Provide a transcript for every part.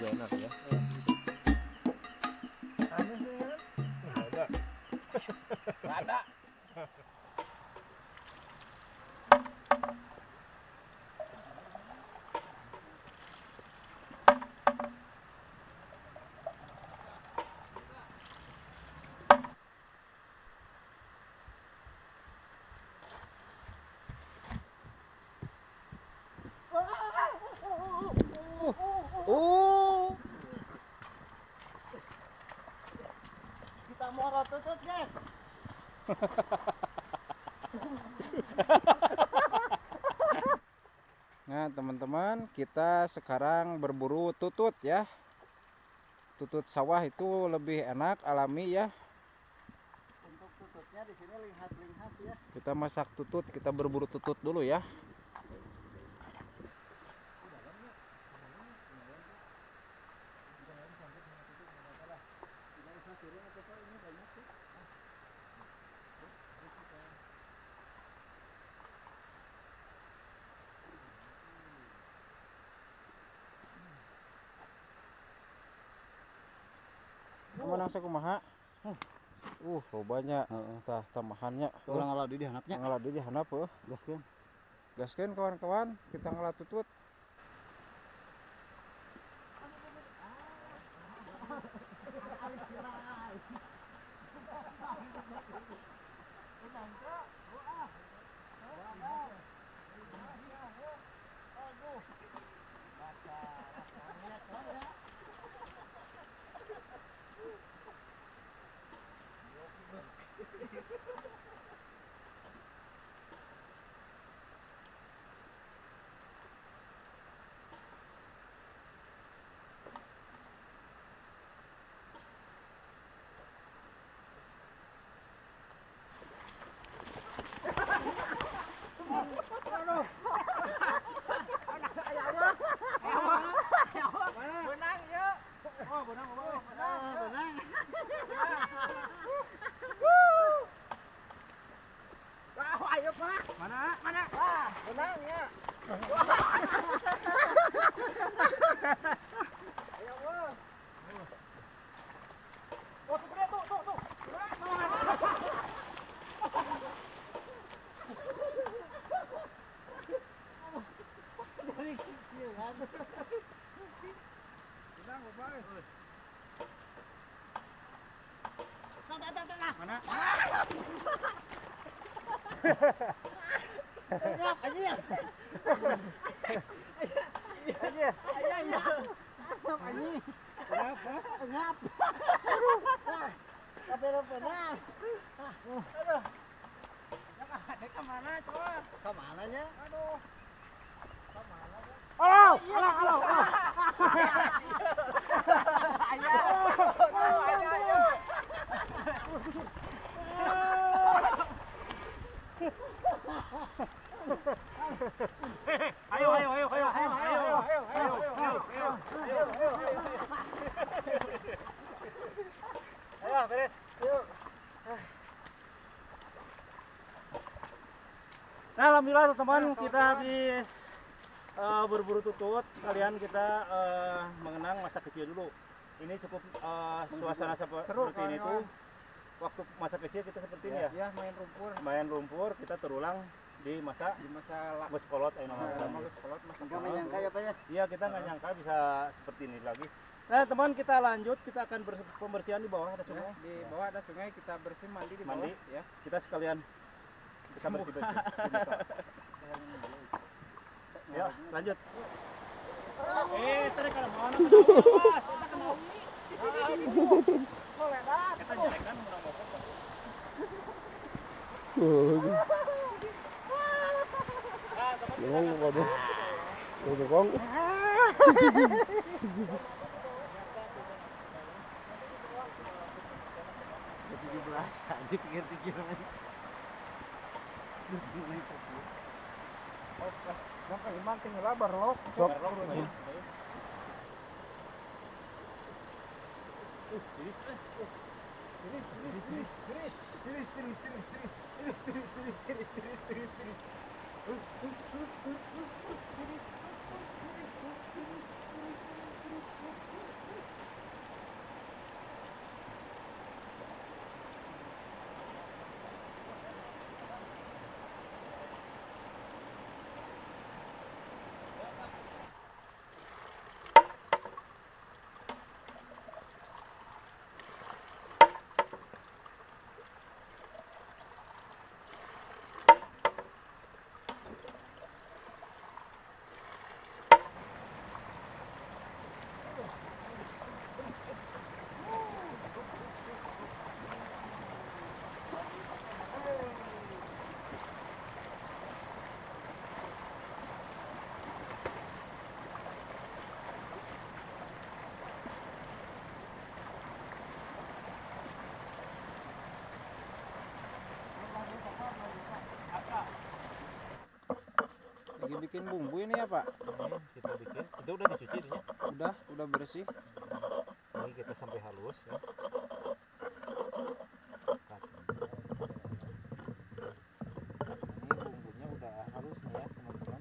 juga enak ya. Aneh sih kan? Nggak ada. Nggak ada. Kita mau tutut guys. Nah teman-teman, kita sekarang berburu tutut ya. Tutut sawah itu lebih enak, alami ya. Untuk tututnya di sini linghas-linghas ya. Kita masak tutut, kita berburu tutut dulu ya. Menang sakumaha. Banyak. Tah tamahannya. Orang ngaladu di hanapnya. Ngaladu di handap heuh. Gaskeun. Gaskeun kawan-kawan, kita ngalah tutut. Benang ya. Oh, benang. Benang. Ayo Pak. Mana? Benang ya. Ayo Bos. Oh, tuh gede tuh. Dari kecil kan. Benang Bapak. Mana? Ngap aja ya. Ngap aja. Ngap. Tapi benar. Aduh. Ada kemana coba? Kemananya? Aduh. Kemananya? Alah. Ayo. Ayo, beres. Yuk. Nah, alhamdulillah teman-teman, kita habis berburu tutut, sekalian kita mengenang masa kecil dulu. Ini cukup suasana seperti ini tuh. Waktu masa kecil kita seperti ini ya. Ya, main rumpur. Kita terulang di masa Gus Kolot Nggak menyangka ya Pak ya? Iya, kita nggak nyangka bisa seperti ini lagi. Nah teman, kita lanjut, kita akan pembersihan di bawah ada sungai. Di bawah ada sungai, kita bersih mandi di bawah ya. Kita sekalian bisa bersih-bersih. Ya, lanjut. Tarik kalau mau awas, kita kena kita jarekan menang motor. Pikir-pikir lagi. Maka iman tinggal labar lo. bikin bumbu ini ya Pak. Ini kita bikin. Itu udah dicuci ini ya. Udah bersih. Ini kita sampai halus ya. Ini bumbunya udah halus nih ya teman-teman.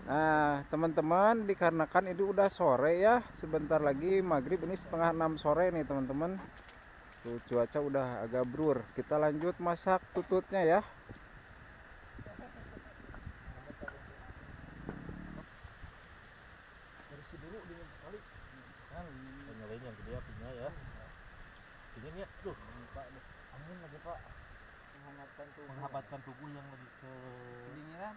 Nah teman-teman, dikarenakan itu udah sore ya, sebentar lagi maghrib, ini setengah 6 sore nih teman-teman. Tuh cuaca udah agak blur. Kita lanjut masak tututnya ya. Bersih dulu di kali. Nyalain yang gede apinya ya. Ini ya, tuh. Pak, angin lagi Pak. Menghangatkan tubuh yang lagi kedinginan.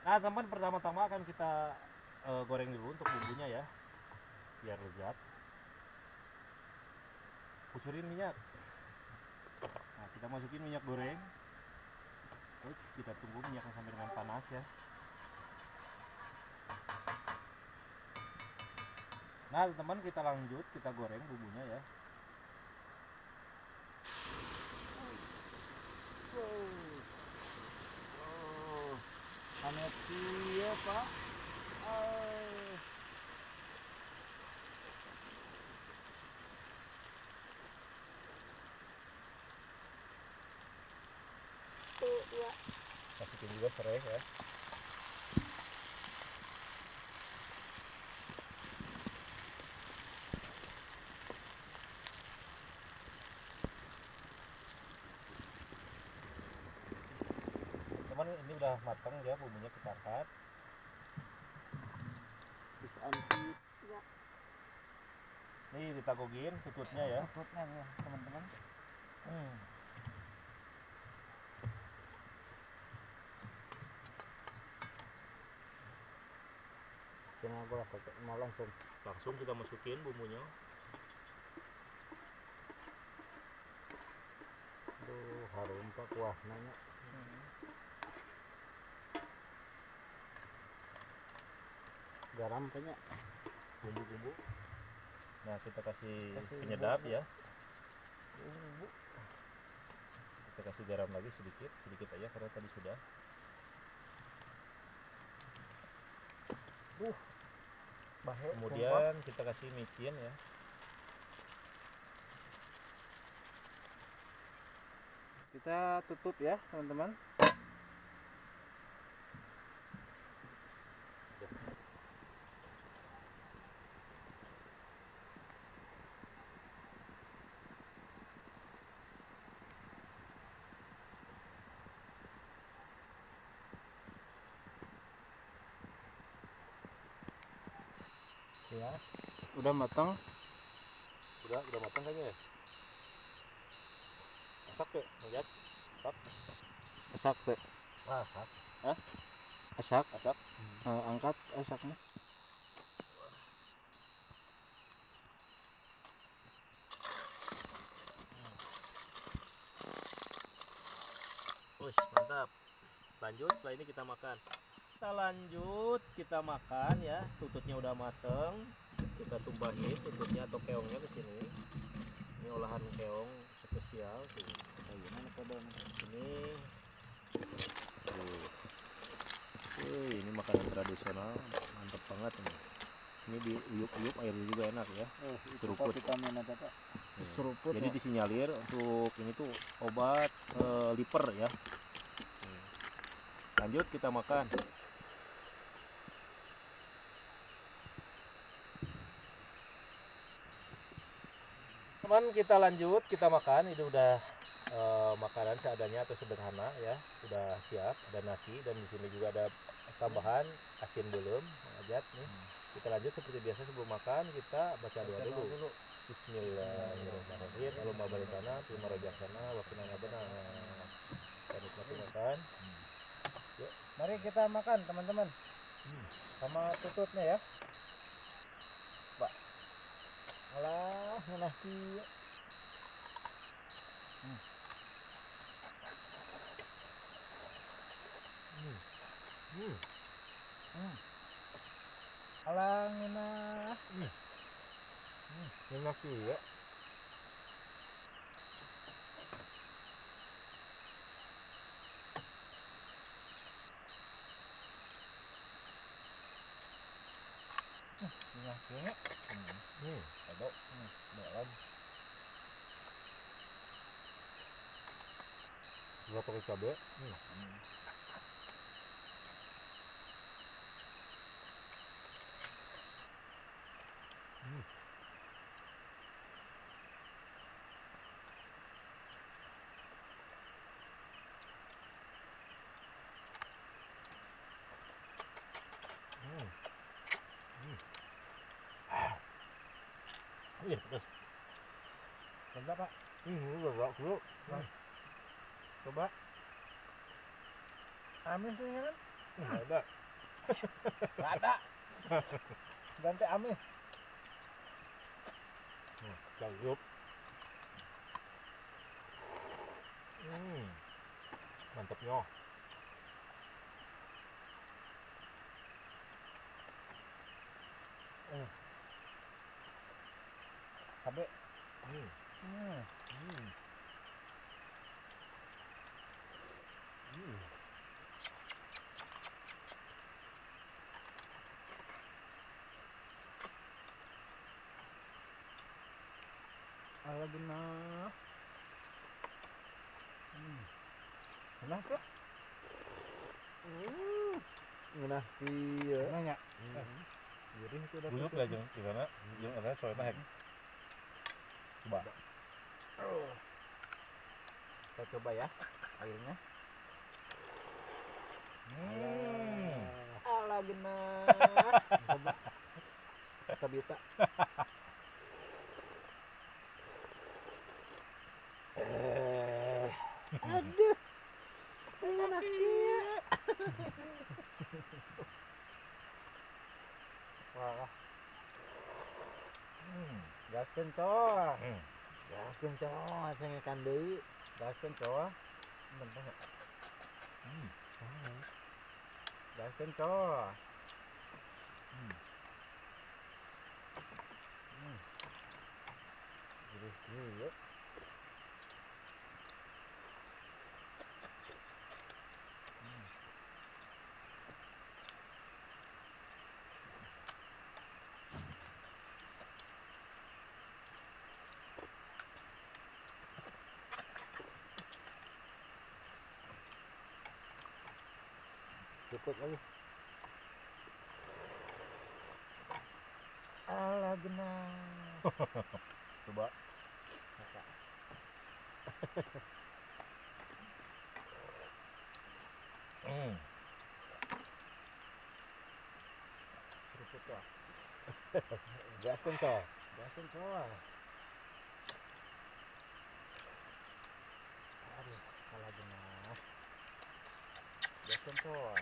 Nah teman, pertama-tama akan kita goreng dulu untuk bumbunya ya, biar lezat. Kucurin minyak. Nah kita masukin minyak goreng. Terus kita tunggu minyaknya sampai dengan panas ya. Nah teman, kita lanjut, kita goreng bumbunya ya. Panas ya Pak. Masukin juga serai ya. Teman, ini udah matang ya, bumbunya kita angkat. Nih ditagogin tututnya ya. Tututnya ya teman-teman. Kenapa mau langsung kita masukin bumbunya. Aduh, harum Pak kuahnya. Garam kayaknya, bumbu-bumbu. Nah kita kasih penyedap ya. Bumbu. Kita kasih garam lagi sedikit aja karena tadi sudah. Kemudian kita kasih micin ya. Kita tutup ya teman-teman. Ya, Udah matang. udah matang kayaknya ya. Masak tuh, lihat. Asak teh. Masak. Asak. Masak. Angkat asaknya. Wih, mantap. Lanjut, setelah ini kita makan. Kita lanjut, kita makan ya. Tututnya udah mateng. Kita tumbahin tututnya atau keongnya ke sini. Ini olahan keong spesial tuh. Ini. Ini makanan tradisional, mantap banget ini. Ini diuyuk-uyuk, airnya juga enak ya. Seruput. Seruput. Jadi disinyalir untuk ini tuh obat liver ya. Lanjut kita makan. Teman, kita lanjut, kita makan. Ini udah makanan seadanya atau sederhana ya, sudah siap. Ada nasi dan di sini juga ada tambahan asin belum, ajat nih. Kita lanjut seperti biasa, sebelum makan kita baca doa dulu. Bismillahirrahmanirrahim. Allahumma barik lana fi ma razaqtana wa qina adzabannar. Kita nikmati makan. Yuk, Mari kita makan teman-teman. Sama tututnya ya. Pak. Alah, nasi. Alangina. Enak juga. Minyak kene. Ada. Dalam. Gula pakai cabai. Iya, pedas. Coba Pak, Berat dulu. coba. Amis ini kan? Ada. Nggak ada. Ganti amis. Cagup. Mantap nyoh. Cabe. Alagina. Enak ya? Ngenah iya. Nanya. Jadi itu udah Buyut lah jeung gimana? Jeung ada soalnya hek. Coba. Kita coba ya airnya. Alagina. Coba. Kita bisa. Aduh. Enak ya. Wah. Gaskeun coa. Gaskeun coa, cengekan deui. Gaskeun coa. Bentar. Gaskeun coa. Jadi, yuk. Cukup lagi. Alagina. Coba. Cukup coa. Gaskeun coa. Gaskeun coa. Aduh, alagina. Gaskeun coa.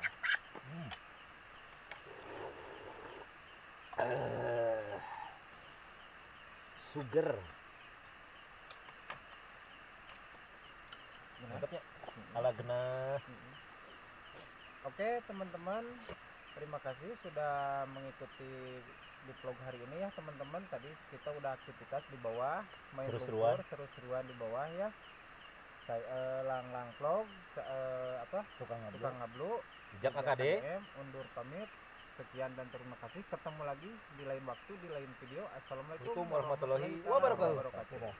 Sugar. Mantap ya. Alagena. Oke teman-teman, terima kasih sudah mengikuti di vlog hari ini ya teman-teman. Tadi kita udah aktivitas di bawah, main Seru-seruan. lumpur, seru-seruan di bawah ya. Saya lang vlog, Tukang tukang ngablu, Jak AKD. AKDM, undur pamit. Sekian dan terima kasih. Ketemu lagi di lain waktu, di lain video. Assalamualaikum Assalamualaikum warahmatullahi wabarakatuh.